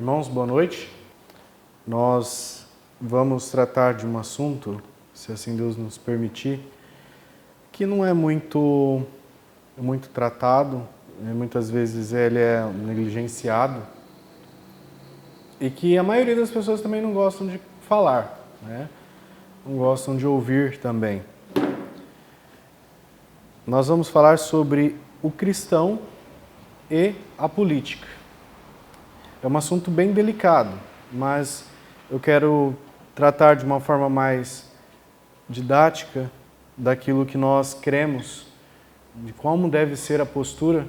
Irmãos, boa noite. Nós vamos tratar de um assunto, se assim Deus nos permitir, que não é muito tratado, muitas vezes ele é negligenciado e que a maioria das pessoas também não gostam de falar, né? Não gostam de ouvir também. Nós vamos falar sobre o cristão e a política. É um assunto bem delicado, mas eu quero tratar de uma forma mais didática daquilo que nós cremos, de como deve ser a postura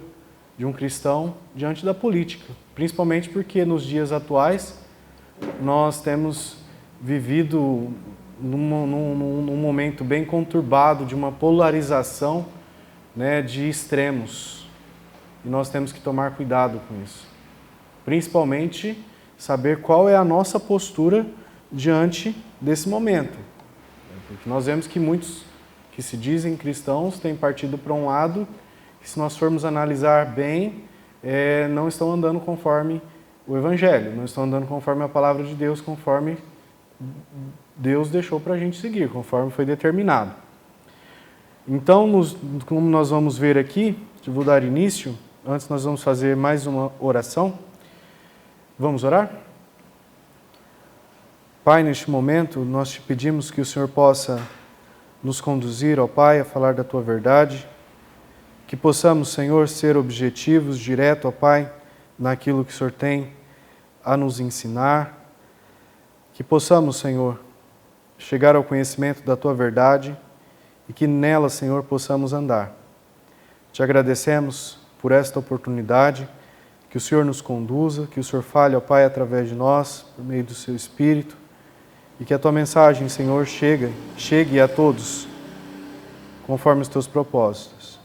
de um cristão diante da política. Principalmente porque nos dias atuais nós temos vivido num momento bem conturbado de uma polarização, né, de extremos. E nós temos que tomar cuidado com isso. Principalmente saber qual é a nossa postura diante desse momento. Porque nós vemos que muitos que se dizem cristãos têm partido para um lado que, se nós formos analisar bem, não estão andando conforme o Evangelho, não estão andando conforme a palavra de Deus, conforme Deus deixou para a gente seguir, conforme foi determinado. Então, como nós vamos ver aqui, eu vou dar início, antes nós vamos fazer mais uma oração. Vamos orar? Pai, neste momento, nós te pedimos que o Senhor possa nos conduzir, ó Pai, a falar da Tua verdade, que possamos, Senhor, ser objetivos, direto, ó Pai, naquilo que o Senhor tem a nos ensinar, que possamos, Senhor, chegar ao conhecimento da Tua verdade e que nela, Senhor, possamos andar. Te agradecemos por esta oportunidade, que o Senhor nos conduza, que o Senhor fale, ó Pai, através de nós, por meio do Seu Espírito, e que a Tua mensagem, Senhor, chegue a todos, conforme os Teus propósitos.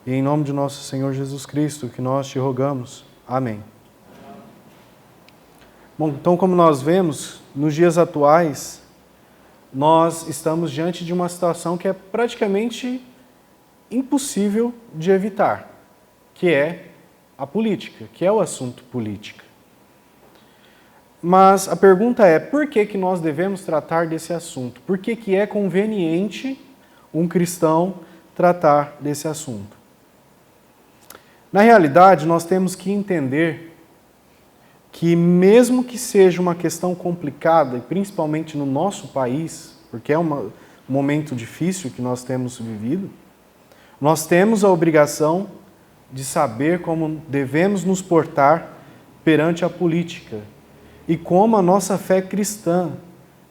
E em nome de nosso Senhor Jesus Cristo, que nós te rogamos. Amém. Bom, então, como nós vemos, nos dias atuais, nós estamos diante de uma situação que é praticamente impossível de evitar, que é a política, que é o assunto política. Mas a pergunta é, por que nós devemos tratar desse assunto? Por que é conveniente um cristão tratar desse assunto? Na realidade, nós temos que entender que mesmo que seja uma questão complicada, e principalmente no nosso país, porque é um momento difícil que nós temos vivido, nós temos a obrigação de saber como devemos nos portar perante a política e como a nossa fé cristã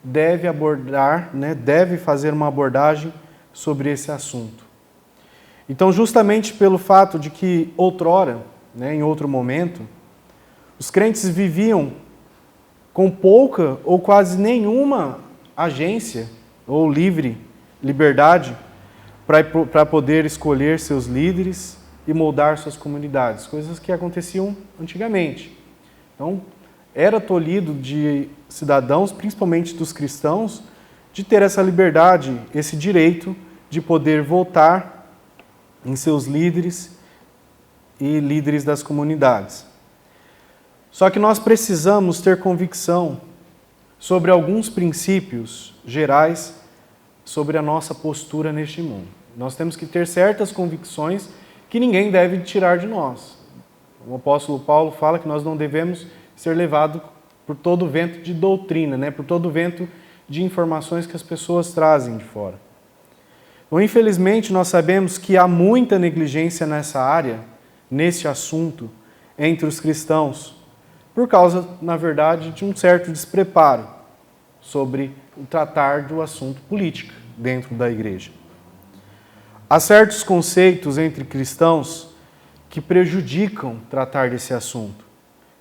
deve abordar, deve fazer uma abordagem sobre esse assunto. Então, justamente pelo fato de que outrora, em outro momento, os crentes viviam com pouca ou quase nenhuma agência ou liberdade para poder escolher seus líderes e moldar suas comunidades, coisas que aconteciam antigamente. Então, era tolhido de cidadãos, principalmente dos cristãos, de ter essa liberdade, esse direito de poder votar em seus líderes e líderes das comunidades. Só que nós precisamos ter convicção sobre alguns princípios gerais sobre a nossa postura neste mundo. Nós temos que ter certas convicções que ninguém deve tirar de nós. O apóstolo Paulo fala que nós não devemos ser levados por todo o vento de doutrina, por todo o vento de informações que as pessoas trazem de fora. Então, infelizmente, nós sabemos que há muita negligência nessa área, nesse assunto, entre os cristãos, por causa, na verdade, de um certo despreparo sobre o tratar do assunto política dentro da igreja. Há certos conceitos entre cristãos que prejudicam tratar desse assunto,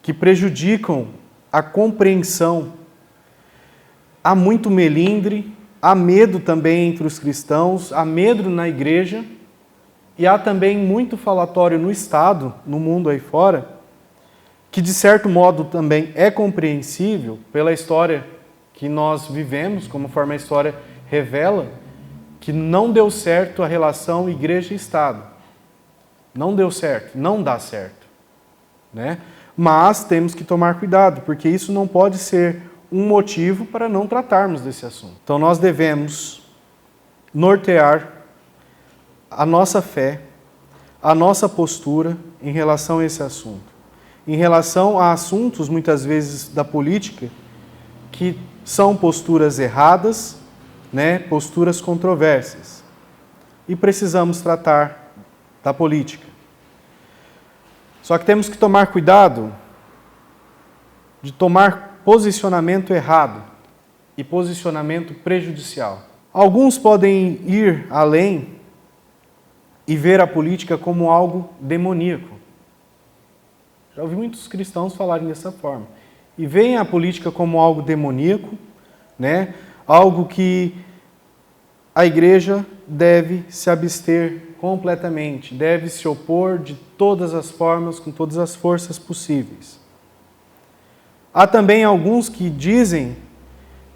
que prejudicam a compreensão. Há muito melindre, há medo também entre os cristãos, há medo na igreja e há também muito falatório no Estado, no mundo aí fora, que de certo modo também é compreensível pela história que nós vivemos, conforme a história revela, que não deu certo a relação igreja e Estado. Não deu certo, não dá certo. Mas temos que tomar cuidado, porque isso não pode ser um motivo para não tratarmos desse assunto. Então nós devemos nortear a nossa fé, a nossa postura em relação a esse assunto. Em relação a assuntos, muitas vezes, da política, que são posturas erradas, posturas controversas. E precisamos tratar da política. Só que temos que tomar cuidado de tomar posicionamento errado e posicionamento prejudicial. Alguns podem ir além e ver a política como algo demoníaco. Já ouvi muitos cristãos falarem dessa forma. E veem a política como algo demoníaco, algo que a igreja deve se abster completamente, deve se opor de todas as formas, com todas as forças possíveis. Há também alguns que dizem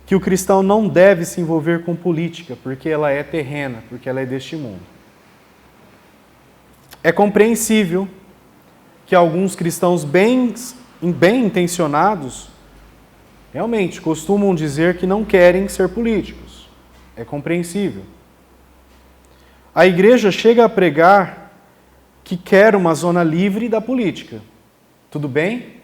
que o cristão não deve se envolver com política, porque ela é terrena, porque ela é deste mundo. É compreensível que alguns cristãos bem intencionados realmente costumam dizer que não querem ser políticos. É compreensível. A igreja chega a pregar que quer uma zona livre da política. Tudo bem?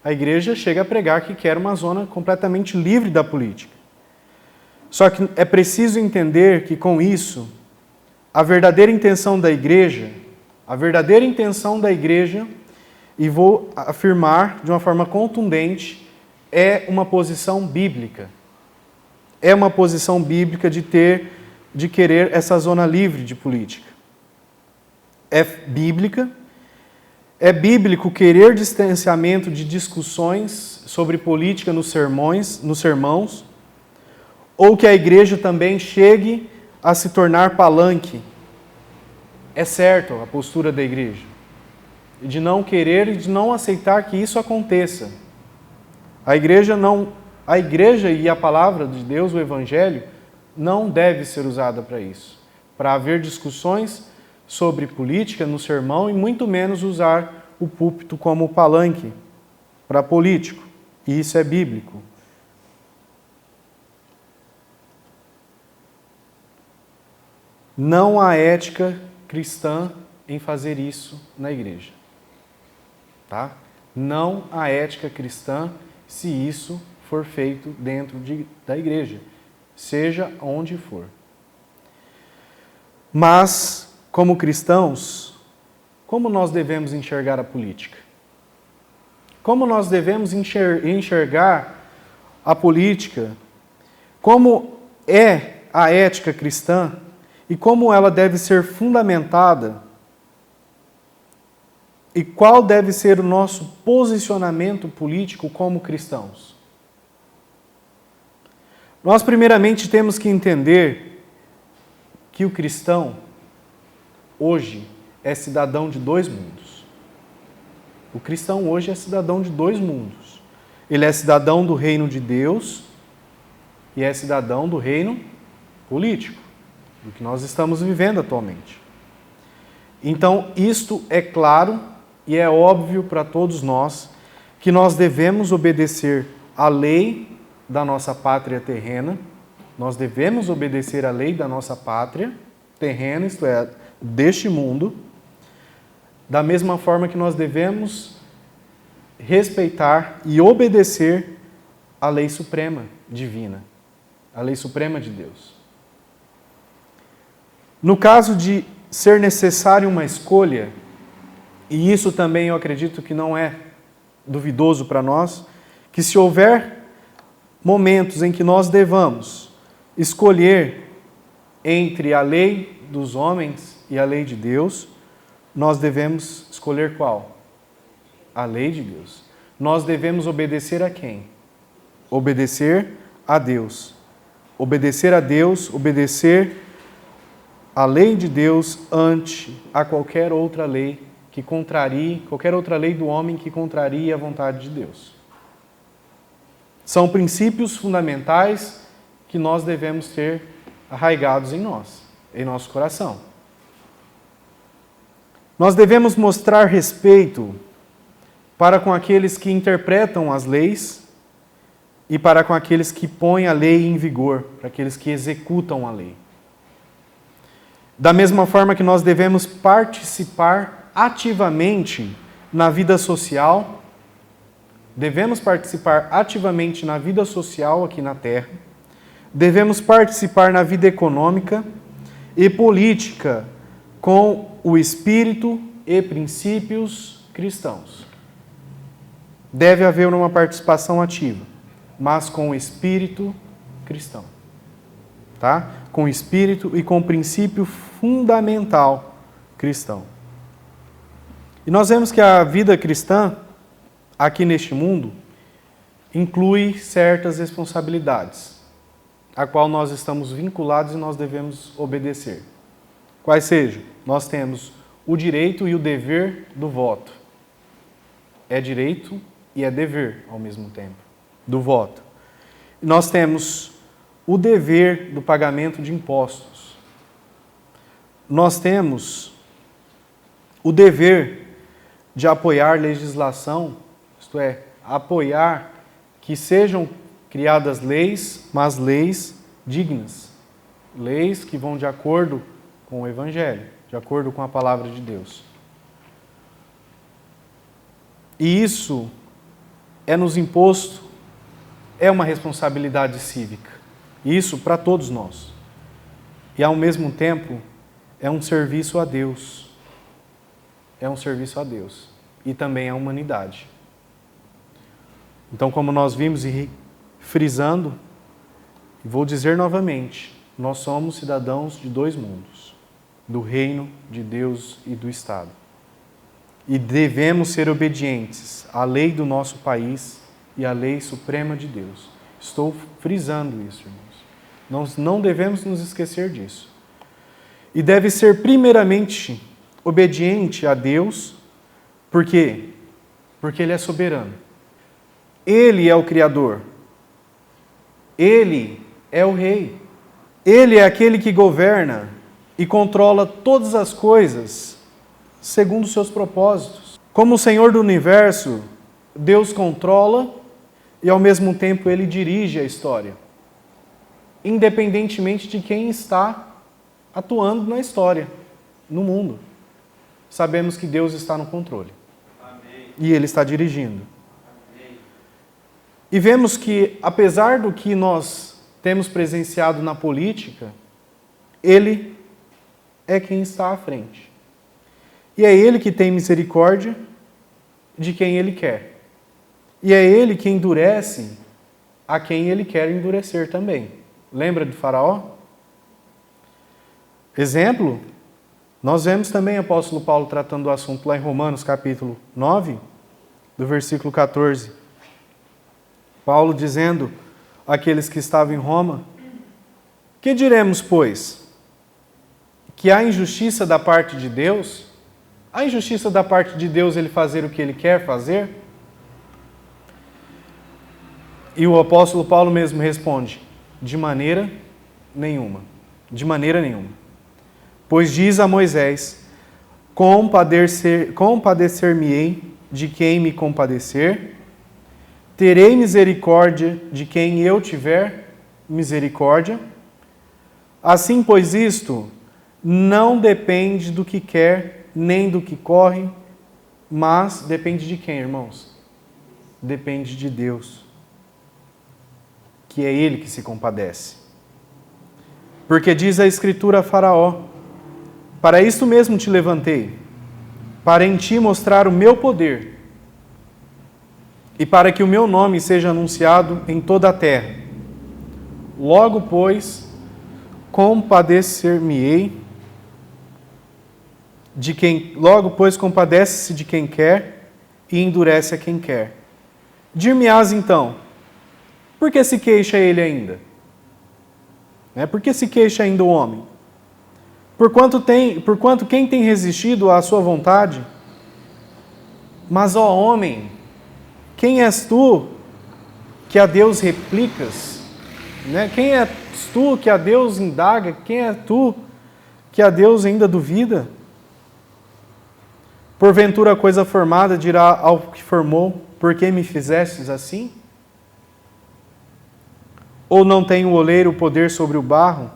A igreja chega a pregar que quer uma zona completamente livre da política. Só que é preciso entender que com isso, a verdadeira intenção da igreja, e vou afirmar de uma forma contundente, é uma posição bíblica. É uma posição bíblica de querer essa zona livre de política. É bíblica. É bíblico querer distanciamento de discussões sobre política nos sermãos, ou que a igreja também chegue a se tornar palanque. É certo a postura da igreja, de não querer e de não aceitar que isso aconteça. A igreja e a palavra de Deus, o Evangelho, não deve ser usada para isso. Para haver discussões sobre política no sermão e muito menos usar o púlpito como palanque para político. E isso é bíblico. Não há ética cristã em fazer isso na igreja. Tá? Não há ética cristã se isso for feito dentro da igreja, seja onde for. Mas, como cristãos, como nós devemos enxergar a política? Como nós devemos enxergar a política? Como é a ética cristã e como ela deve ser fundamentada? E qual deve ser o nosso posicionamento político como cristãos? Nós, primeiramente, temos que entender que o cristão, hoje, é cidadão de dois mundos. O cristão hoje é cidadão de dois mundos. Ele é cidadão do reino de Deus e é cidadão do reino político, do que nós estamos vivendo atualmente. Então, isto é claro e é óbvio para todos nós que nós devemos obedecer à lei da nossa pátria terrena, nós devemos obedecer à lei da nossa pátria terrena, isto é, deste mundo, da mesma forma que nós devemos respeitar e obedecer à lei suprema divina, à lei suprema de Deus. No caso de ser necessário uma escolha, e isso também eu acredito que não é duvidoso para nós, que se houver momentos em que nós devamos escolher entre a lei dos homens e a lei de Deus, nós devemos escolher qual? A lei de Deus. Nós devemos obedecer a quem? Obedecer a Deus. Obedecer a Deus, obedecer a lei de Deus ante a qualquer outra lei que contrarie, qualquer outra lei do homem que contrarie a vontade de Deus. São princípios fundamentais que nós devemos ter arraigados em nós, em nosso coração. Nós devemos mostrar respeito para com aqueles que interpretam as leis e para com aqueles que põem a lei em vigor, para aqueles que executam a lei. Da mesma forma que nós devemos participar ativamente na vida social, devemos participar ativamente na vida social aqui na Terra, devemos participar na vida econômica e política com o espírito e princípios cristãos. Deve haver uma participação ativa, mas com o espírito cristão. Tá? Com o espírito e com o princípio fundamental cristão. E nós vemos que a vida cristã, aqui neste mundo, inclui certas responsabilidades, a qual nós estamos vinculados e nós devemos obedecer. Quais sejam? Nós temos o direito e o dever do voto. É direito e é dever ao mesmo tempo, do voto. E nós temos o dever do pagamento de impostos. Nós temos o dever de apoiar legislação, isto é, apoiar que sejam criadas leis, mas leis dignas. Leis que vão de acordo com o Evangelho, de acordo com a palavra de Deus. E isso é nos imposto, é uma responsabilidade cívica. Isso para todos nós. E ao mesmo tempo, é um serviço a Deus. É um serviço a Deus. E também à humanidade. Então, como nós vimos e frisando, e vou dizer novamente, nós somos cidadãos de dois mundos, do reino de Deus e do Estado. E devemos ser obedientes à lei do nosso país e à lei suprema de Deus. Estou frisando isso, irmãos. Nós não devemos nos esquecer disso. E deve ser primeiramente obediente a Deus, por quê? Porque Ele é soberano. Ele é o Criador. Ele é o Rei. Ele é aquele que governa e controla todas as coisas segundo os seus propósitos. Como o Senhor do Universo, Deus controla e ao mesmo tempo Ele dirige a história, independentemente de quem está atuando na história, no mundo. Sabemos que Deus está no controle. Amém. E Ele está dirigindo. Amém. E vemos que, apesar do que nós temos presenciado na política, Ele é quem está à frente. E é Ele que tem misericórdia de quem Ele quer. E é Ele que endurece a quem Ele quer endurecer também. Lembra de Faraó? Exemplo, nós vemos também o apóstolo Paulo tratando do assunto lá em Romanos capítulo 9, do versículo 14. Paulo dizendo àqueles que estavam em Roma: que diremos, pois? Que há injustiça da parte de Deus? Há injustiça da parte de Deus Ele fazer o que Ele quer fazer? E o apóstolo Paulo mesmo responde: de maneira nenhuma. De maneira nenhuma. Pois diz a Moisés: compadecer-me-ei de quem me compadecer, terei misericórdia de quem eu tiver misericórdia. Assim, pois, isto não depende do que quer, nem do que corre, mas depende de quem, irmãos? Depende de Deus, que é Ele que se compadece. Porque diz a Escritura a Faraó: para isto mesmo te levantei, para em ti mostrar o meu poder, e para que o meu nome seja anunciado em toda a terra. Logo, pois, compadece-se de quem quer e endurece a quem quer. Dir-me-ás então: por que se queixa ele ainda? Por que se queixa ainda o homem? Porquanto quem tem resistido à sua vontade? Mas, ó homem, quem és tu que a Deus replicas? Quem és tu que a Deus indaga? Quem é tu que a Deus ainda duvida? Porventura a coisa formada dirá ao que formou, por que me fizestes assim? Ou não tem o oleiro poder sobre o barro,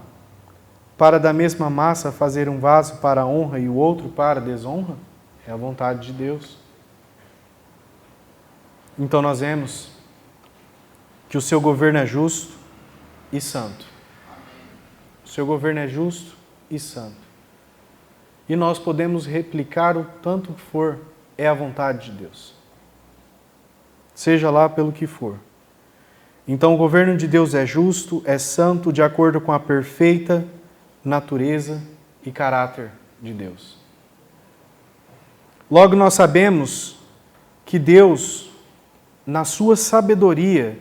para da mesma massa fazer um vaso para a honra e o outro para a desonra? É a vontade de Deus. Então nós vemos que o seu governo é justo e santo. O seu governo é justo e santo. E nós podemos replicar o tanto que for, é a vontade de Deus. Seja lá pelo que for. Então o governo de Deus é justo, é santo, de acordo com a perfeita natureza e caráter de Deus. Logo nós sabemos que Deus, na sua sabedoria,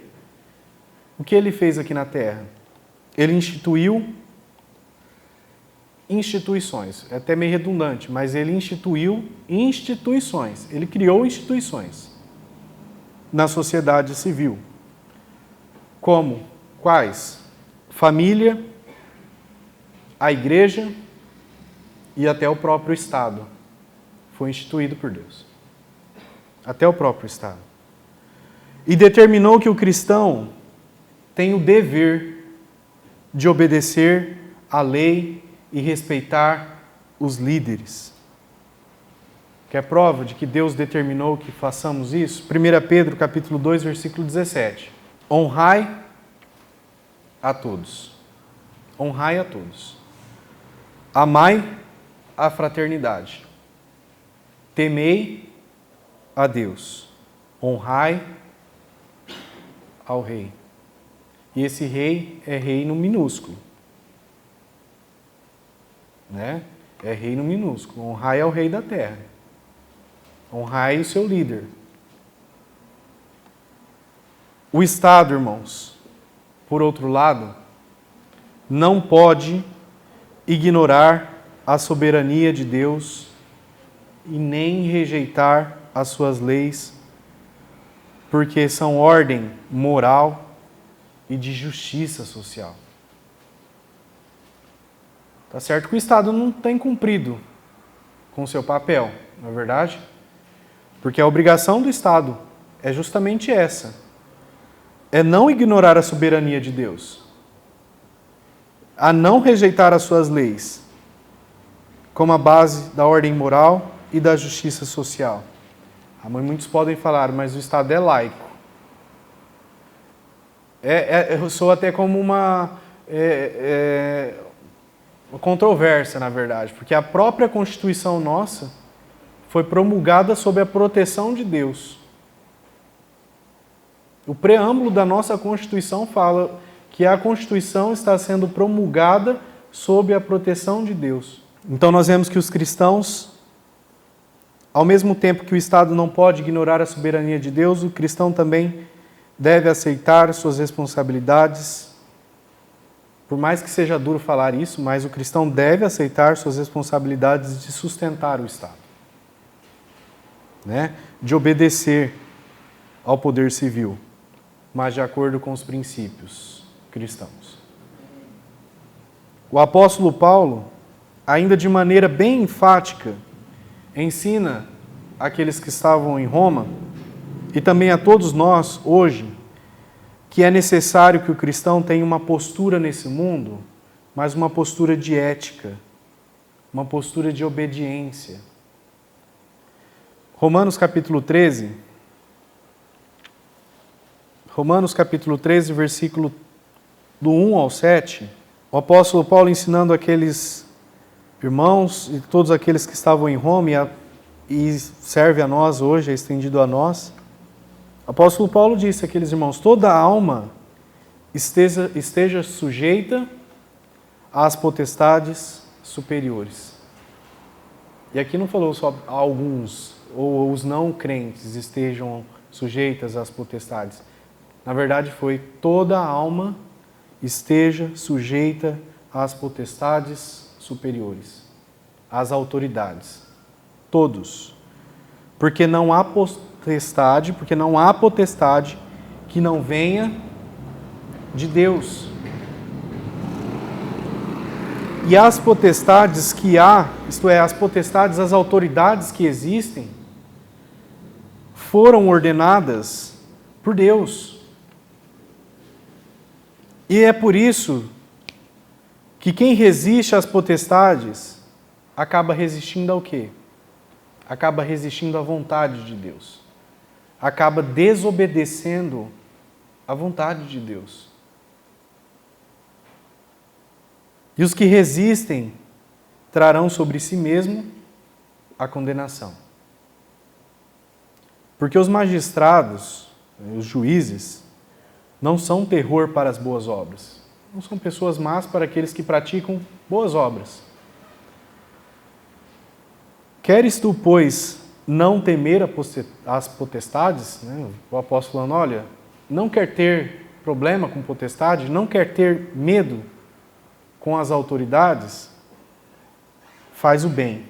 o que Ele fez aqui na Terra? Ele instituiu instituições. É até meio redundante, mas Ele instituiu instituições. Ele criou instituições na sociedade civil. Como? Quais? Família, a igreja e até o próprio Estado. Foi instituído por Deus. Até o próprio Estado. E determinou que o cristão tem o dever de obedecer à lei e respeitar os líderes. Quer prova de que Deus determinou que façamos isso? 1 Pedro capítulo 2, versículo 17. Honrai a todos. Honrai a todos. Amai a fraternidade. Temei a Deus. Honrai ao rei. E esse rei é reino minúsculo. Né? É reino minúsculo. Honrai ao rei da terra. Honrai o seu líder. O Estado, irmãos, por outro lado, não pode ignorar a soberania de Deus e nem rejeitar as suas leis, porque são ordem moral e de justiça social. Tá certo que o Estado não tem cumprido com o seu papel, não é verdade? Porque a obrigação do Estado é justamente essa. É não ignorar a soberania de Deus. A não rejeitar as suas leis como a base da ordem moral e da justiça social. Muitos podem falar, mas o Estado é laico. Eu sou até como uma controvérsia, na verdade, porque a própria Constituição nossa foi promulgada sob a proteção de Deus. O preâmbulo da nossa Constituição fala que a Constituição está sendo promulgada sob a proteção de Deus. Então nós vemos que os cristãos, ao mesmo tempo que o Estado não pode ignorar a soberania de Deus, o cristão também deve aceitar suas responsabilidades. Por mais que seja duro falar isso, mas o cristão deve aceitar suas responsabilidades de sustentar o Estado, né? De obedecer ao poder civil, mas de acordo com os princípios cristãos. O apóstolo Paulo, ainda de maneira bem enfática, ensina àqueles que estavam em Roma, e também a todos nós hoje, que é necessário que o cristão tenha uma postura nesse mundo, mas uma postura de ética, uma postura de obediência. Romanos capítulo 13, versículo do 1 ao 7, o apóstolo Paulo ensinando aqueles irmãos e todos aqueles que estavam em Roma e serve a nós hoje, é estendido a nós. O apóstolo Paulo disse àqueles irmãos, toda alma esteja sujeita às potestades superiores. E aqui não falou só alguns, ou os não crentes estejam sujeitas às potestades. Na verdade foi toda alma esteja sujeita às potestades superiores, às autoridades. Todos. Porque não há potestade que não venha de Deus. E as potestades que há, isto é, as potestades, as autoridades que existem, foram ordenadas por Deus. E é por isso que quem resiste às potestades acaba resistindo ao quê? Acaba resistindo à vontade de Deus. Acaba desobedecendo à vontade de Deus. E os que resistem trarão sobre si mesmo a condenação. Porque os magistrados, os juízes, não são terror para as boas obras. Não são pessoas más para aqueles que praticam boas obras. Queres tu, pois, não temer as potestades? O apóstolo falando, olha, não quer ter problema com potestade, não quer ter medo com as autoridades, faz o bem.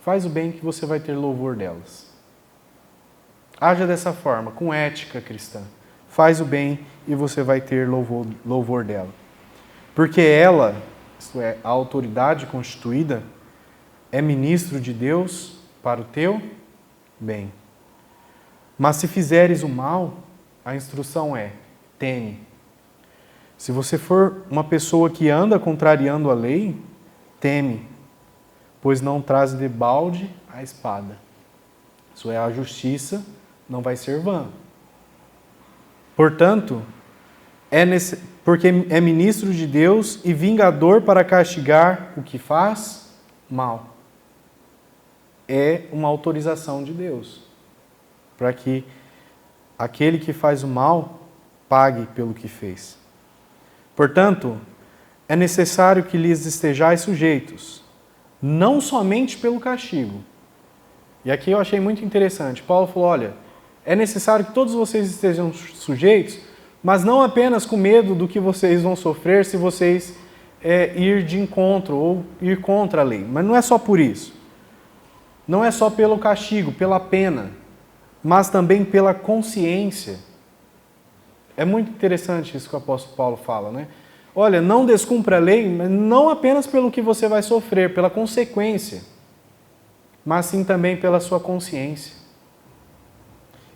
Faz o bem que você vai ter louvor delas. Haja dessa forma, com ética cristã. Faz o bem e você vai ter louvor dela. Porque ela, isto é, a autoridade constituída, é ministro de Deus para o teu bem. Mas se fizeres o mal, a instrução é, teme. Se você for uma pessoa que anda contrariando a lei, teme, pois não traz de balde a espada. Isso é, a justiça não vai ser vã. Portanto, porque é ministro de Deus e vingador para castigar o que faz mal. É uma autorização de Deus, para que aquele que faz o mal pague pelo que fez. Portanto, é necessário que lhes estejais sujeitos, não somente pelo castigo. E aqui eu achei muito interessante. Paulo falou, olha, é necessário que todos vocês estejam sujeitos, mas não apenas com medo do que vocês vão sofrer se vocês ir de encontro ou ir contra a lei. Mas não é só por isso. Não é só pelo castigo, pela pena, mas também pela consciência. É muito interessante isso que o apóstolo Paulo fala, né? Olha, não descumpra a lei, mas não apenas pelo que você vai sofrer, pela consequência, mas sim também pela sua consciência.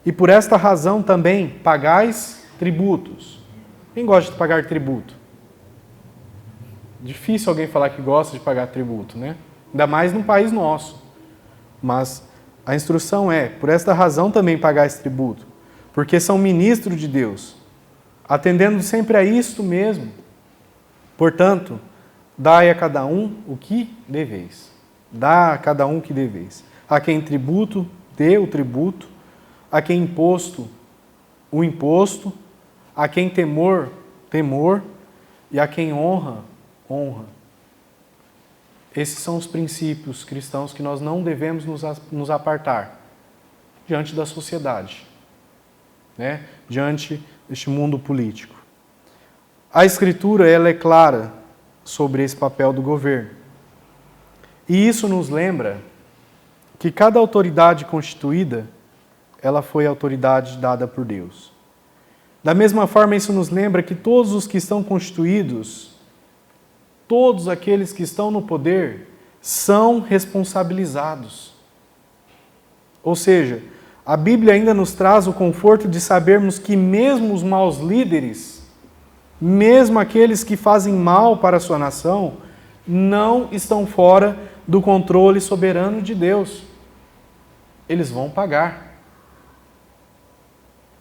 E por esta razão também pagais tributos. Quem gosta de pagar tributo? Difícil alguém falar que gosta de pagar tributo, né? Ainda mais num país nosso. Mas a instrução é, por esta razão também pagais tributo, porque são ministros de Deus, atendendo sempre a isto mesmo. Portanto, dai a cada um o que deveis. Dá a cada um o que deveis. A quem tributo, dê o tributo. A quem imposto, o imposto. A quem temor, temor. E a quem honra, honra. Esses são os princípios cristãos que nós não devemos nos apartar diante da sociedade, né? Diante deste mundo político. A Escritura ela é clara sobre esse papel do governo. E isso nos lembra que cada autoridade constituída, ela foi a autoridade dada por Deus. Da mesma forma, isso nos lembra que todos os que estão constituídos, todos aqueles que estão no poder, são responsabilizados. Ou seja, a Bíblia ainda nos traz o conforto de sabermos que mesmo os maus líderes, mesmo aqueles que fazem mal para a sua nação, não estão fora do controle soberano de Deus. Eles vão pagar.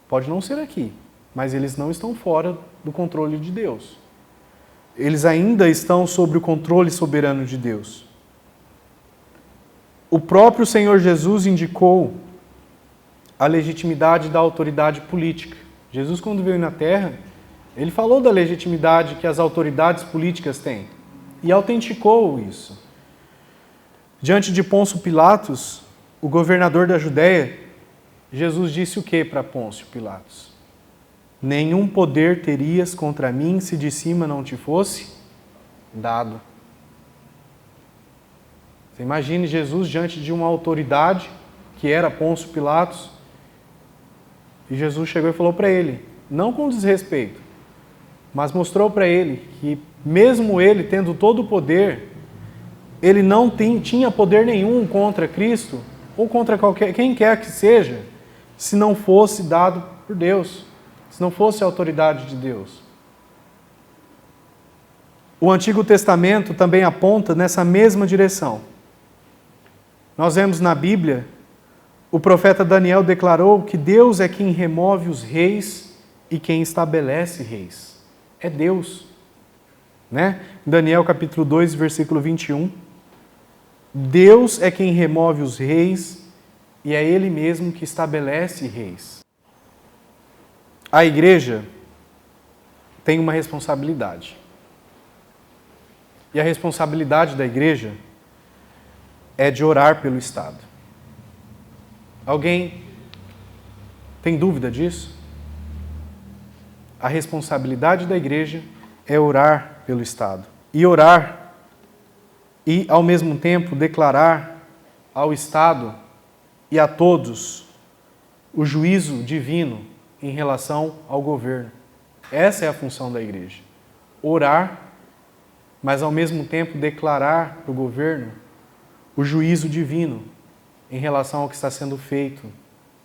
Pode não ser aqui, mas eles não estão fora do controle de Deus. Eles ainda estão sob o controle soberano de Deus. O próprio Senhor Jesus indicou a legitimidade da autoridade política. Jesus, quando veio na Terra, ele falou da legitimidade que as autoridades políticas têm e autenticou isso. Diante de Pôncio Pilatos, o governador da Judéia, Jesus disse o que para Pôncio Pilatos? Nenhum poder terias contra mim se de cima não te fosse dado. Você imagine Jesus diante de uma autoridade, que era Pôncio Pilatos, e Jesus chegou e falou para ele, não com desrespeito, mas mostrou para ele que, mesmo ele tendo todo o poder, ele não tinha poder nenhum contra Cristo ou contra quem quer que seja, se não fosse dado por Deus, se não fosse a autoridade de Deus. O Antigo Testamento também aponta nessa mesma direção. Nós vemos na Bíblia, o profeta Daniel declarou que Deus é quem remove os reis e quem estabelece reis. É Deus. Né? Daniel capítulo 2, versículo 21. Deus é quem remove os reis e é Ele mesmo que estabelece reis. A igreja tem uma responsabilidade. E a responsabilidade da igreja é de orar pelo Estado. Alguém tem dúvida disso? A responsabilidade da igreja é orar pelo Estado. E orar e, ao mesmo tempo, declarar ao Estado e a todos o juízo divino em relação ao governo. Essa é a função da igreja. Orar, mas ao mesmo tempo declarar para o governo o juízo divino em relação ao que está sendo feito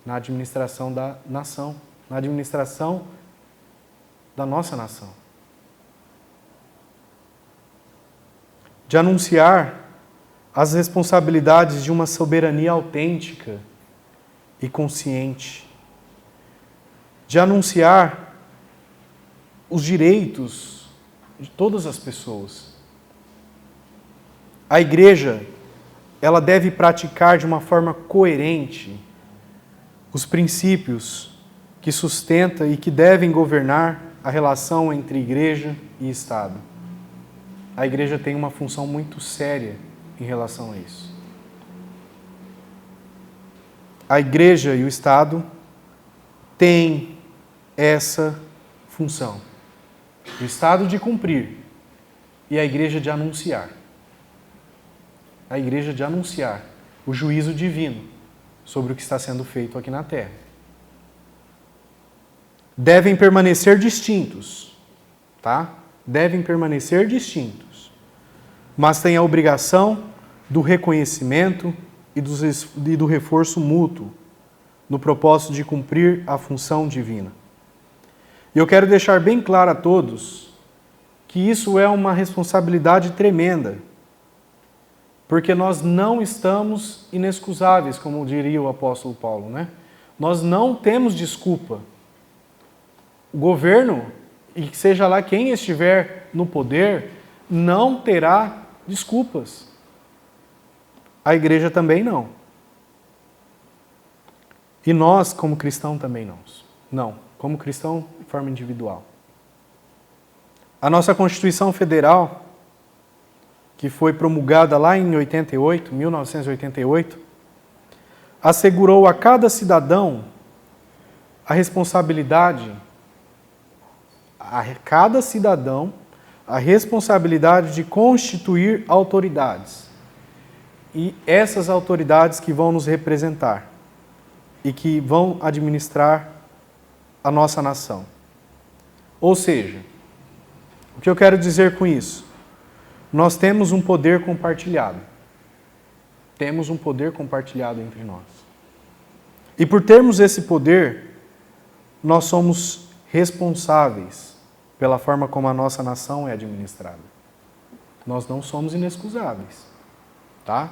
na administração da nação, na administração da nossa nação. De anunciar as responsabilidades de uma soberania autêntica e consciente. De anunciar os direitos de todas as pessoas. A igreja, ela deve praticar de uma forma coerente os princípios que sustenta e que devem governar a relação entre igreja e Estado. A igreja tem uma função muito séria em relação a isso. A igreja e o Estado têm essa função. O Estado de cumprir e a igreja de anunciar. A igreja de anunciar o juízo divino sobre o que está sendo feito aqui na terra. Devem permanecer distintos, tá? Devem permanecer distintos, mas têm a obrigação do reconhecimento e do reforço mútuo no propósito de cumprir a função divina. E eu quero deixar bem claro a todos que isso é uma responsabilidade tremenda, porque nós não estamos inexcusáveis, como diria o apóstolo Paulo, né? Nós não temos desculpa. O governo, e que seja lá quem estiver no poder, não terá desculpas. A igreja também não. E nós, como cristão, também não. Não, como cristão de forma individual. A nossa Constituição Federal, que foi promulgada lá em 1988, assegurou a cada cidadão a responsabilidade de constituir autoridades. E essas autoridades que vão nos representar e que vão administrar a nossa nação. Ou seja, o que eu quero dizer com isso? Nós temos um poder compartilhado. Temos um poder compartilhado entre nós. E por termos esse poder, nós somos responsáveis pela forma como a nossa nação é administrada. Nós não somos inexcusáveis, tá?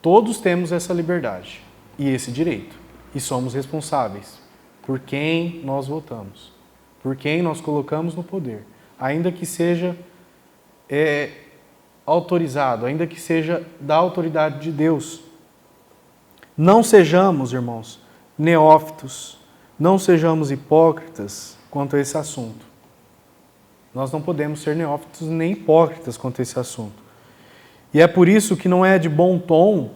Todos temos essa liberdade e esse direito. E somos responsáveis por quem nós votamos, por quem nós colocamos no poder, ainda que seja autorizado, ainda que seja da autoridade de Deus. Não sejamos, irmãos, neófitos, não sejamos hipócritas quanto a esse assunto. Nós não podemos ser neófitos nem hipócritas quanto a esse assunto. E é por isso que não é de bom tom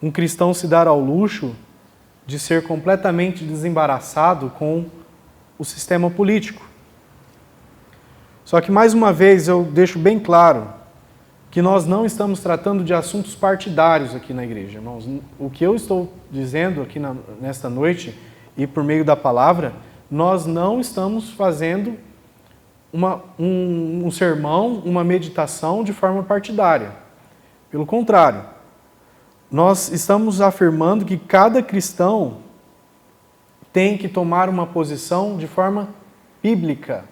um cristão se dar ao luxo de ser completamente desembaraçado com o sistema político. Só que, mais uma vez, eu deixo bem claro que nós não estamos tratando de assuntos partidários aqui na igreja, irmãos. O que eu estou dizendo aqui nesta noite e por meio da palavra, nós não estamos fazendo um sermão, uma meditação de forma partidária. Pelo contrário, nós estamos afirmando que cada cristão tem que tomar uma posição de forma bíblica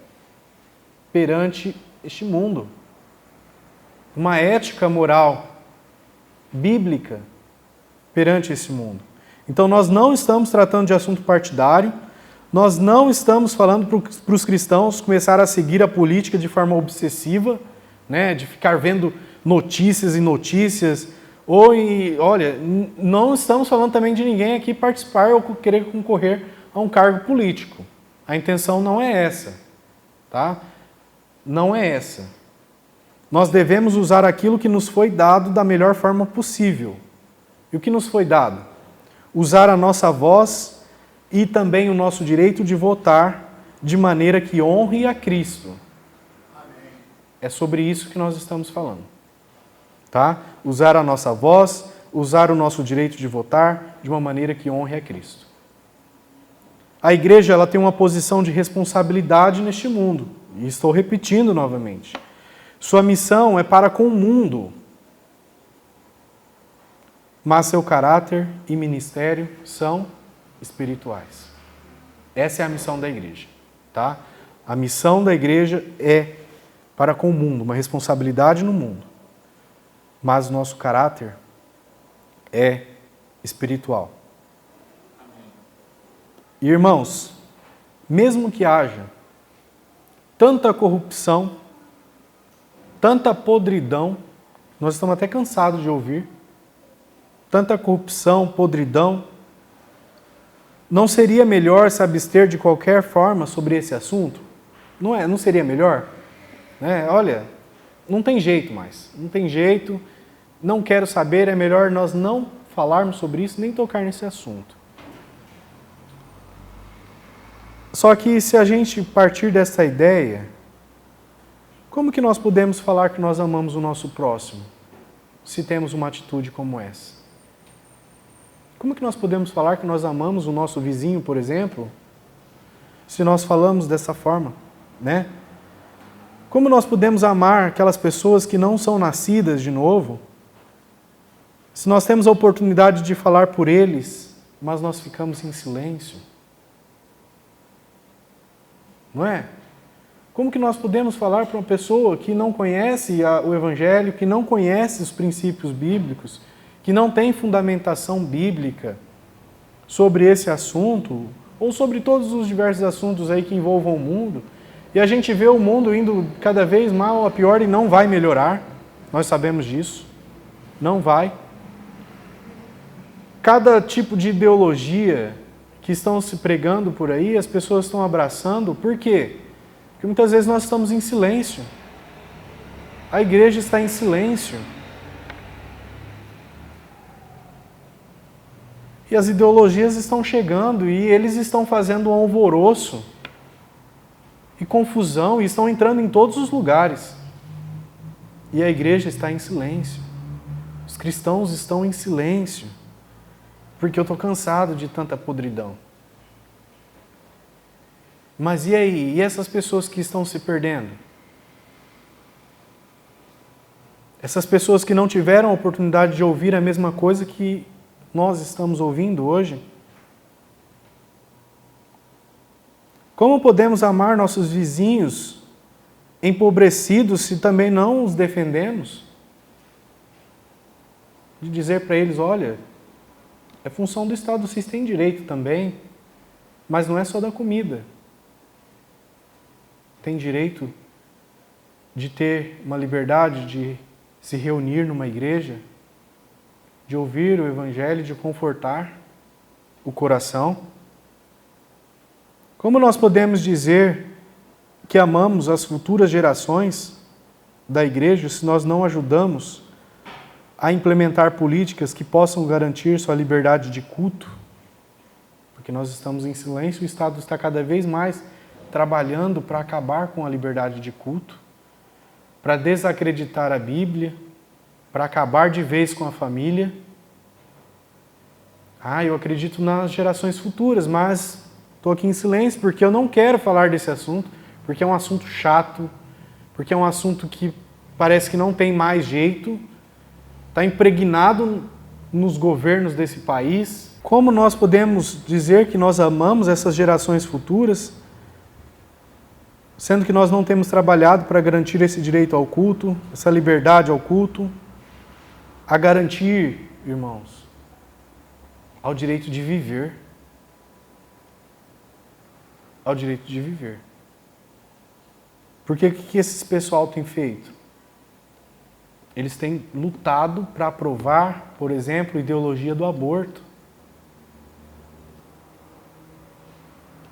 perante este mundo. Uma ética moral bíblica perante esse mundo. Então nós não estamos tratando de assunto partidário, nós não estamos falando para os cristãos começar a seguir a política de forma obsessiva, né, de ficar vendo notícias e notícias, olha, não estamos falando também de ninguém aqui participar ou querer concorrer a um cargo político. A intenção não é essa, tá? Não é essa. Nós devemos usar aquilo que nos foi dado da melhor forma possível. E o que nos foi dado? Usar a nossa voz e também o nosso direito de votar de maneira que honre a Cristo. Amém. É sobre isso que nós estamos falando. Tá? Usar a nossa voz, usar o nosso direito de votar de uma maneira que honre a Cristo. A igreja ela tem uma posição de responsabilidade neste mundo. E estou repetindo novamente. Sua missão é para com o mundo. Mas seu caráter e ministério são espirituais. Essa é a missão da igreja. Tá? A missão da igreja é para com o mundo, uma responsabilidade no mundo. Mas o nosso caráter é espiritual. E, irmãos, mesmo que haja tanta corrupção, tanta podridão, nós estamos até cansados de ouvir, tanta corrupção, podridão, não seria melhor se abster de qualquer forma sobre esse assunto? Não seria melhor? Olha, não tem jeito mais, não tem jeito, não quero saber, é melhor nós não falarmos sobre isso, nem tocar nesse assunto. Só que se a gente partir dessa ideia, como que nós podemos falar que nós amamos o nosso próximo, se temos uma atitude como essa? Como que nós podemos falar que nós amamos o nosso vizinho, por exemplo, se nós falamos dessa forma, né? Como nós podemos amar aquelas pessoas que não são nascidas de novo, se nós temos a oportunidade de falar por eles, mas nós ficamos em silêncio? Não é? Como que nós podemos falar para uma pessoa que não conhece o Evangelho, que não conhece os princípios bíblicos, que não tem fundamentação bíblica sobre esse assunto, ou sobre todos os diversos assuntos aí que envolvam o mundo, e a gente vê o mundo indo cada vez mal a pior e não vai melhorar, nós sabemos disso, não vai. Cada tipo de ideologia que estão se pregando por aí, as pessoas estão abraçando, por quê? Porque muitas vezes nós estamos em silêncio. A igreja está em silêncio. E as ideologias estão chegando e eles estão fazendo um alvoroço e confusão e estão entrando em todos os lugares. E a igreja está em silêncio. Os cristãos estão em silêncio. Porque eu estou cansado de tanta podridão. Mas e aí? E essas pessoas que estão se perdendo? Essas pessoas que não tiveram a oportunidade de ouvir a mesma coisa que nós estamos ouvindo hoje? Como podemos amar nossos vizinhos empobrecidos se também não os defendemos? De dizer para eles, olha, é função do Estado, vocês têm direito também, mas não é só da comida. Tem direito de ter uma liberdade de se reunir numa igreja, de ouvir o Evangelho, de confortar o coração. Como nós podemos dizer que amamos as futuras gerações da igreja se nós não ajudamos a implementar políticas que possam garantir sua liberdade de culto? Porque nós estamos em silêncio, o Estado está cada vez mais trabalhando para acabar com a liberdade de culto, para desacreditar a Bíblia, para acabar de vez com a família. Eu acredito nas gerações futuras, mas estou aqui em silêncio porque eu não quero falar desse assunto, porque é um assunto chato, porque é um assunto que parece que não tem mais jeito, está impregnado nos governos desse país. Como nós podemos dizer que nós amamos essas gerações futuras, sendo que nós não temos trabalhado para garantir esse direito ao culto, essa liberdade ao culto, a garantir, irmãos, ao direito de viver. Ao direito de viver. Porque o que esse pessoal tem feito? Eles têm lutado para aprovar, por exemplo, a ideologia do aborto.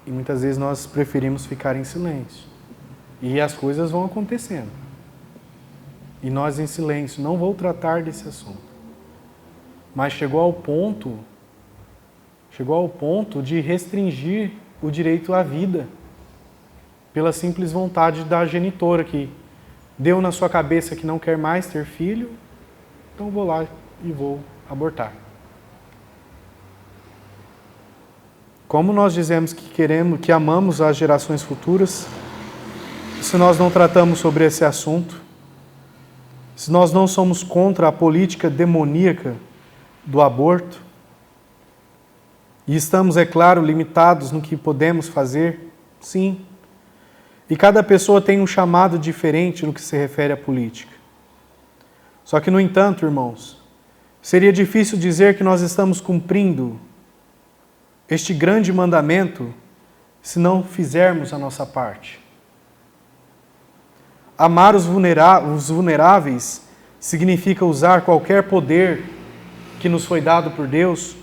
E muitas vezes nós preferimos ficar em silêncio. E as coisas vão acontecendo. E nós em silêncio, não vou tratar desse assunto. Mas chegou ao ponto de restringir o direito à vida, pela simples vontade da genitora que deu na sua cabeça que não quer mais ter filho, então vou lá e vou abortar. Como nós dizemos que queremos, que amamos as gerações futuras, se nós não tratamos sobre esse assunto, se nós não somos contra a política demoníaca do aborto, e estamos, é claro, limitados no que podemos fazer, sim. E cada pessoa tem um chamado diferente no que se refere à política. Só que, no entanto, irmãos, seria difícil dizer que nós estamos cumprindo este grande mandamento se não fizermos a nossa parte. Amar os vulneráveis significa usar qualquer poder que nos foi dado por Deus,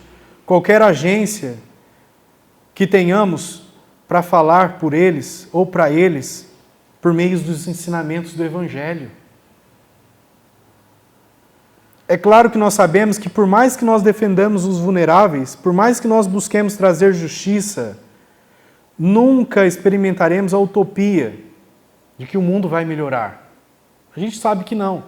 qualquer agência que tenhamos para falar por eles ou para eles por meio dos ensinamentos do Evangelho. É claro que nós sabemos que por mais que nós defendamos os vulneráveis, por mais que nós busquemos trazer justiça, nunca experimentaremos a utopia de que o mundo vai melhorar. A gente sabe que não.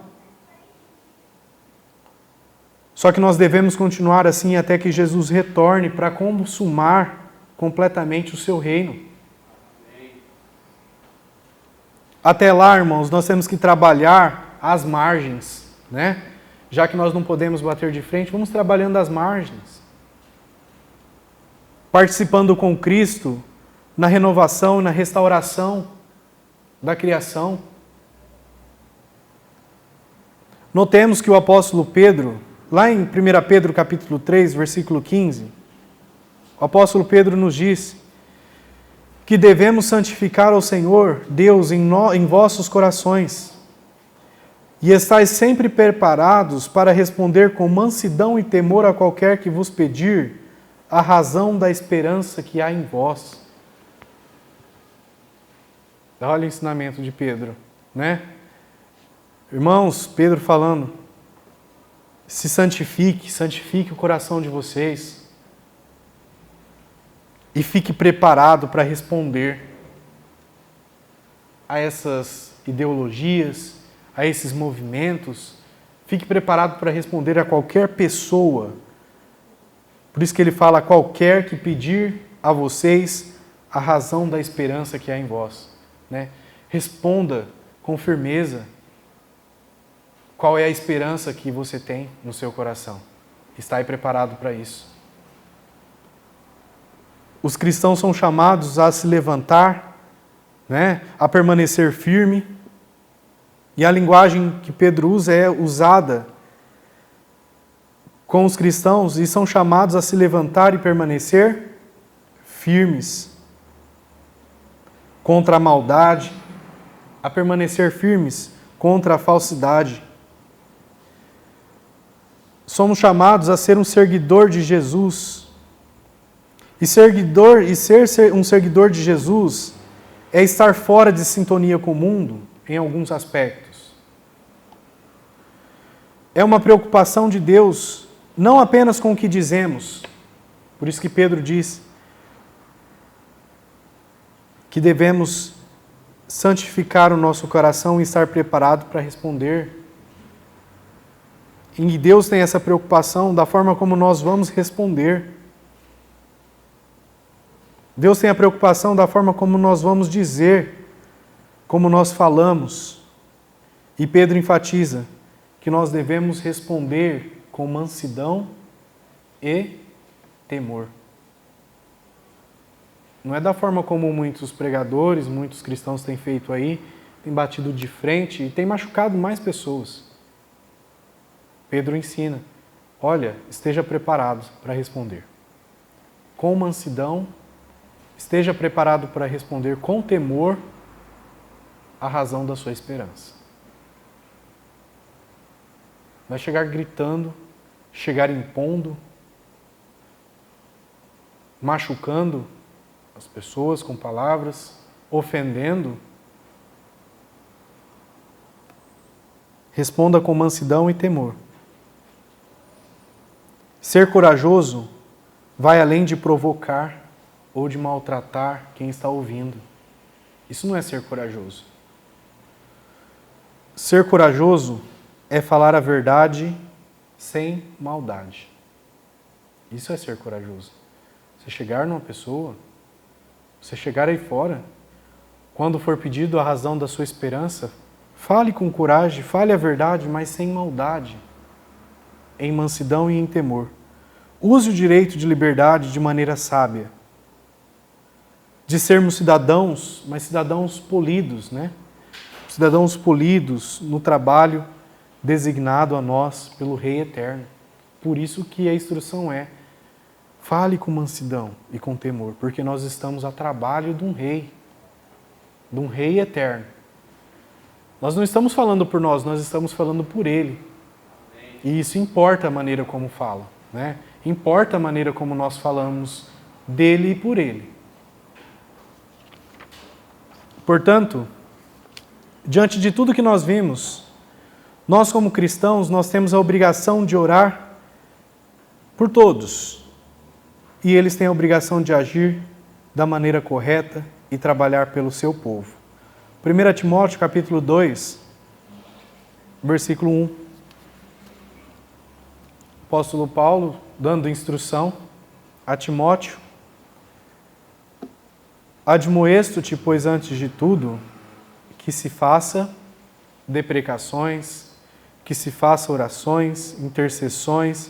Só que nós devemos continuar assim até que Jesus retorne para consumar completamente o seu reino. Até lá, irmãos, nós temos que trabalhar às margens, né? Já que nós não podemos bater de frente, vamos trabalhando às margens. Participando com Cristo na renovação e na restauração da criação. Notemos que o apóstolo Pedro, lá em 1 Pedro capítulo 3, versículo 15, o apóstolo Pedro nos diz que devemos santificar ao Senhor, Deus, em vossos corações, e estáis sempre preparados para responder com mansidão e temor a qualquer que vos pedir a razão da esperança que há em vós. Olha o ensinamento de Pedro, né? Irmãos, Pedro falando, se santifique o coração de vocês e fique preparado para responder a essas ideologias, a esses movimentos. Fique preparado para responder a qualquer pessoa. Por isso que ele fala, qualquer que pedir a vocês a razão da esperança que há em vós. Né? Responda com firmeza qual é a esperança que você tem no seu coração. Está aí preparado para isso. Os cristãos são chamados a se levantar, né? A permanecer firme. E a linguagem que Pedro usa é usada com os cristãos e são chamados a se levantar e permanecer firmes contra a maldade, a permanecer firmes contra a falsidade. Somos chamados a ser um seguidor de Jesus. E ser um seguidor de Jesus é estar fora de sintonia com o mundo em alguns aspectos. É uma preocupação de Deus, não apenas com o que dizemos. Por isso que Pedro diz que devemos santificar o nosso coração e estar preparado para responder. E Deus tem essa preocupação da forma como nós vamos responder. Deus tem a preocupação da forma como nós vamos dizer como nós falamos, e Pedro enfatiza que nós devemos responder com mansidão e temor. Não é da forma como muitos pregadores, muitos cristãos têm feito aí, têm batido de frente e têm machucado mais pessoas. Pedro ensina, olha, esteja preparado para responder. Com mansidão, esteja preparado para responder com temor a razão da sua esperança. Vai chegar gritando, chegar impondo, machucando as pessoas com palavras, ofendendo. Responda com mansidão e temor. Ser corajoso vai além de provocar ou de maltratar quem está ouvindo. Isso não é ser corajoso. Ser corajoso é falar a verdade sem maldade. Isso é ser corajoso. Você chegar numa pessoa, você chegar aí fora, quando for pedido a razão da sua esperança, fale com coragem, fale a verdade, mas sem maldade, em mansidão e em temor. Use o direito de liberdade de maneira sábia. De sermos cidadãos, mas cidadãos polidos, né? Cidadãos polidos no trabalho designado a nós pelo Rei Eterno. Por isso que a instrução é: fale com mansidão e com temor, porque nós estamos a trabalho de um Rei Eterno. Nós não estamos falando por nós estamos falando por Ele. E isso importa a maneira como fala, né? Importa a maneira como nós falamos dele e por Ele. Portanto, diante de tudo que nós vimos, nós como cristãos, nós temos a obrigação de orar por todos. E eles têm a obrigação de agir da maneira correta e trabalhar pelo seu povo. 1 Timóteo capítulo 2, versículo 1. O apóstolo Paulo dando instrução a Timóteo: admoesto-te, pois, antes de tudo, que se faça deprecações, que se faça orações, intercessões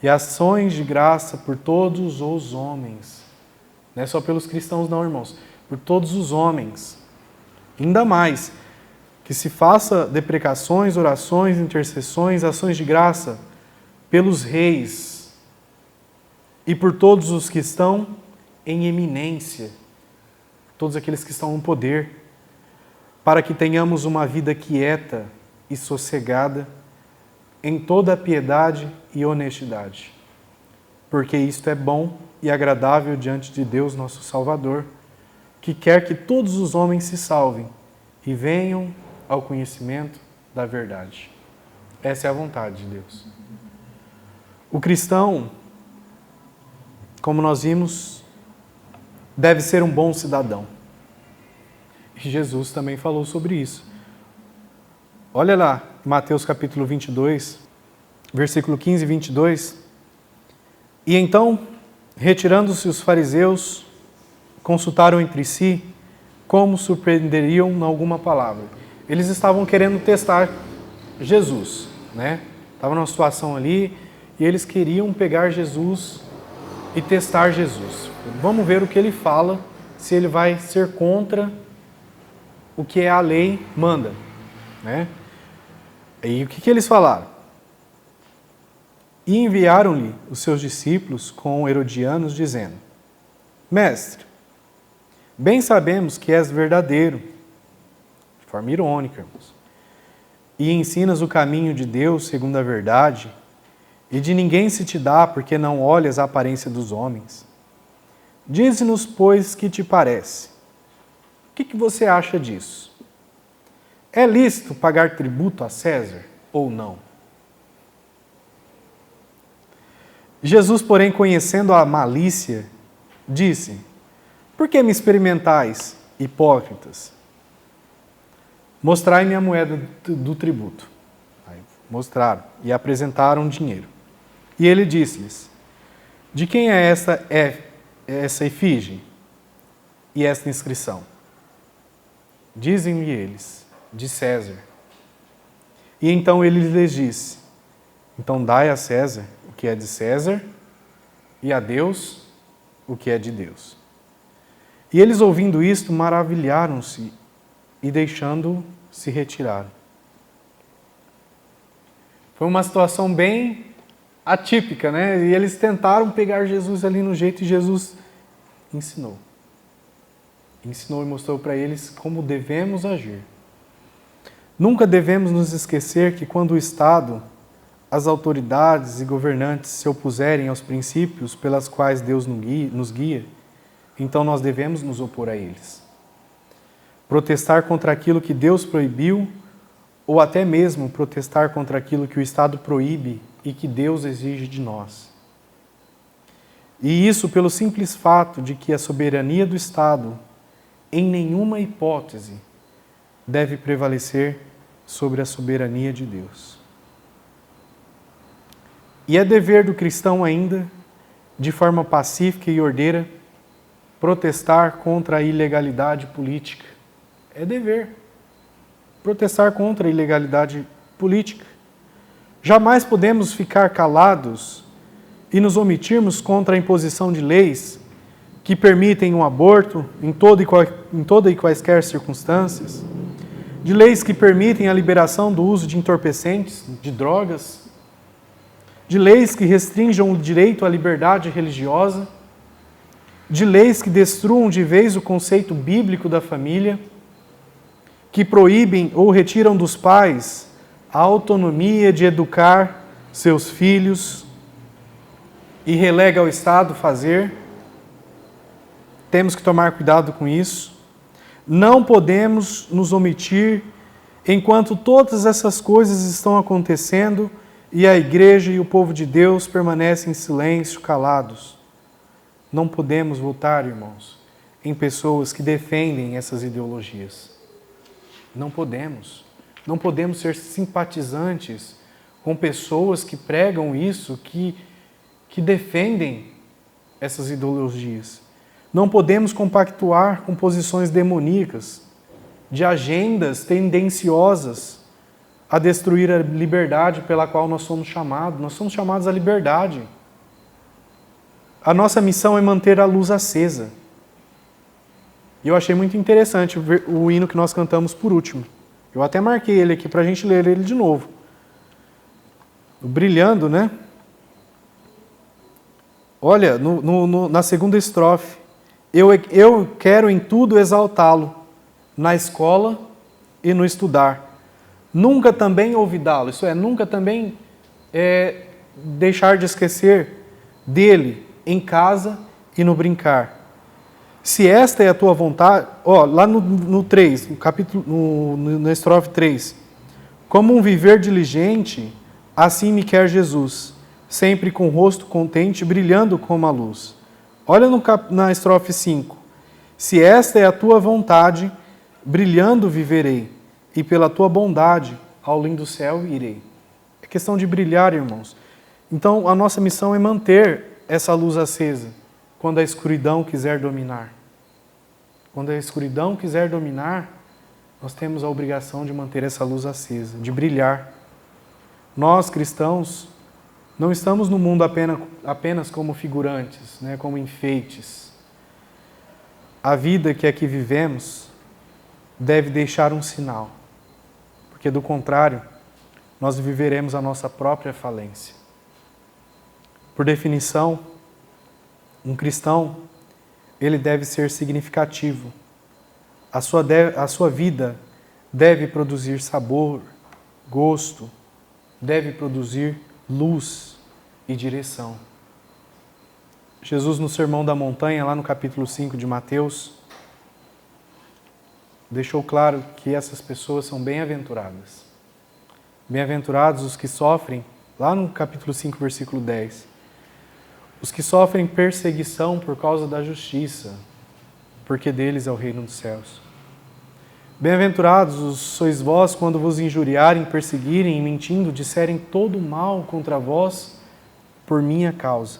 e ações de graça por todos os homens. Não é só pelos cristãos não, irmãos. Por todos os homens. Ainda mais, que se faça deprecações, orações, intercessões, ações de graça pelos reis e por todos os que estão em eminência, todos aqueles que estão no poder, para que tenhamos uma vida quieta e sossegada em toda a piedade e honestidade, porque isto é bom e agradável diante de Deus nosso Salvador, que quer que todos os homens se salvem e venham ao conhecimento da verdade. Essa é a vontade de Deus. O cristão, como nós vimos, deve ser um bom cidadão. E Jesus também falou sobre isso. Olha lá, Mateus capítulo 22, versículo 15 e 22. E então, retirando-se os fariseus, consultaram entre si como surpreenderiam em alguma palavra. Eles estavam querendo testar Jesus, né? Estavam numa situação ali e eles queriam pegar Jesus e testar Jesus. Vamos ver o que ele fala, se ele vai ser contra o que a lei manda, né? E o que eles falaram? E enviaram-lhe os seus discípulos com herodianos, dizendo: Mestre, bem sabemos que és verdadeiro, de forma irônica, irmãos, e ensinas o caminho de Deus segundo a verdade, e de ninguém se te dá porque não olhas a aparência dos homens. Dize-nos, pois, que te parece. O que você acha disso? É lícito pagar tributo a César ou não? Jesus, porém, conhecendo a malícia, disse: Por que me experimentais, hipócritas? Mostrai-me a moeda do tributo. Aí mostraram e apresentaram dinheiro. E ele disse-lhes: De quem é essa efígie e esta inscrição? Dizem-lhe eles: de César. E então ele lhes disse: então dai a César o que é de César, e a Deus o que é de Deus. E eles, ouvindo isto, maravilharam-se e, deixando, se retiraram. Foi uma situação bem atípica, né? E eles tentaram pegar Jesus ali no jeito e Jesus ensinou. Ensinou e mostrou para eles como devemos agir. Nunca devemos nos esquecer que quando o Estado, as autoridades e governantes se opuserem aos princípios pelas quais Deus nos guia, então nós devemos nos opor a eles. Protestar contra aquilo que Deus proibiu, ou até mesmo protestar contra aquilo que o Estado proíbe e que Deus exige de nós. E isso pelo simples fato de que a soberania do Estado, em nenhuma hipótese, deve prevalecer sobre a soberania de Deus. E é dever do cristão ainda, de forma pacífica e ordeira, protestar contra a ilegalidade política. É dever. Protestar contra a ilegalidade política. Jamais podemos ficar calados e nos omitirmos contra a imposição de leis que permitem um aborto em toda e quaisquer circunstâncias, de leis que permitem a liberação do uso de entorpecentes, de drogas, de leis que restringam o direito à liberdade religiosa, de leis que destruam de vez o conceito bíblico da família, que proíbem ou retiram dos pais a autonomia de educar seus filhos e relega ao Estado fazer. Temos que tomar cuidado com isso. Não podemos nos omitir enquanto todas essas coisas estão acontecendo e a igreja e o povo de Deus permanecem em silêncio, calados. Não podemos votar, irmãos, em pessoas que defendem essas ideologias. Não podemos. Não podemos ser simpatizantes com pessoas que pregam isso, que defendem essas ideologias. Não podemos compactuar com posições demoníacas, de agendas tendenciosas a destruir a liberdade pela qual nós somos chamados. Nós somos chamados à liberdade. A nossa missão é manter a luz acesa. E eu achei muito interessante o hino que nós cantamos por último. Eu até marquei ele aqui para a gente ler ele de novo. O Brilhando, né? Olha, na segunda estrofe. Eu quero em tudo exaltá-lo, na escola e no estudar. Nunca também olvidá-lo, isso é, nunca também deixar de esquecer dele em casa e no brincar. Se esta é a tua vontade, lá no 3, no capítulo, na estrofe 3, como um viver diligente, assim me quer Jesus, sempre com o rosto contente, brilhando como a luz. Olha na estrofe 5, se esta é a tua vontade, brilhando viverei, e pela tua bondade ao lindo céu irei. É questão de brilhar, irmãos. Então, a nossa missão é manter essa luz acesa quando a escuridão quiser dominar. Quando a escuridão quiser dominar, nós temos a obrigação de manter essa luz acesa, de brilhar. Nós, cristãos, não estamos no mundo apenas como figurantes, né, como enfeites. A vida que aqui vivemos deve deixar um sinal, porque do contrário, nós viveremos a nossa própria falência. Por definição, um cristão, ele deve ser significativo. A sua vida deve produzir sabor, gosto, deve produzir luz e direção. Jesus, no Sermão da Montanha, lá no capítulo 5 de Mateus, deixou claro que essas pessoas são bem-aventuradas. Bem-aventurados os que sofrem, lá no capítulo 5, versículo 10, os que sofrem perseguição por causa da justiça, porque deles é o reino dos céus. Bem-aventurados sois vós quando vos injuriarem, perseguirem e mentindo, disserem todo mal contra vós por minha causa.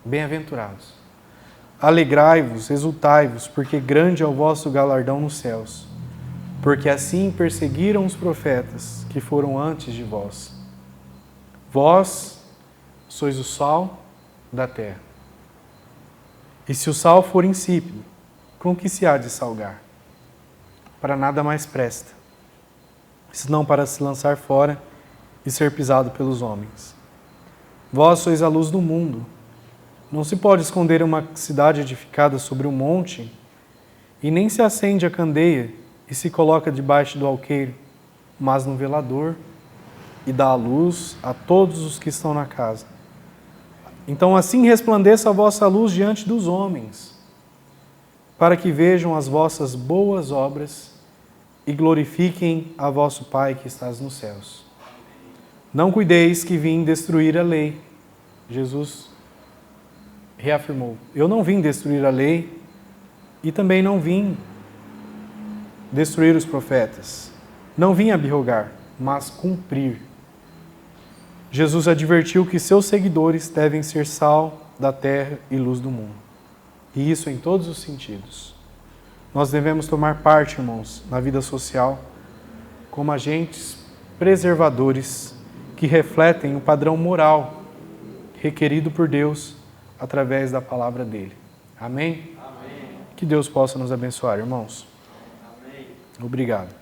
Bem-aventurados. Alegrai-vos, exultai-vos, porque grande é o vosso galardão nos céus. Porque assim perseguiram os profetas que foram antes de vós. Vós sois o sal da terra. E se o sal for insípido, com que se há de salgar? Para nada mais presta, senão para se lançar fora e ser pisado pelos homens. Vós sois a luz do mundo. Não se pode esconder uma cidade edificada sobre um monte, e nem se acende a candeia e se coloca debaixo do alqueire, mas no velador, e dá a luz a todos os que estão na casa. Então assim resplandeça a vossa luz diante dos homens, para que vejam as vossas boas obras e glorifiquem a vosso Pai que estás nos céus. Não cuideis que vim destruir a lei. Jesus reafirmou: eu não vim destruir a lei e também não vim destruir os profetas. Não vim abrogar, mas cumprir. Jesus advertiu que seus seguidores devem ser sal da terra e luz do mundo. E isso em todos os sentidos. Nós devemos tomar parte, irmãos, na vida social como agentes preservadores que refletem o padrão moral requerido por Deus através da palavra dele. Amém? Amém. Que Deus possa nos abençoar, irmãos. Amém. Obrigado.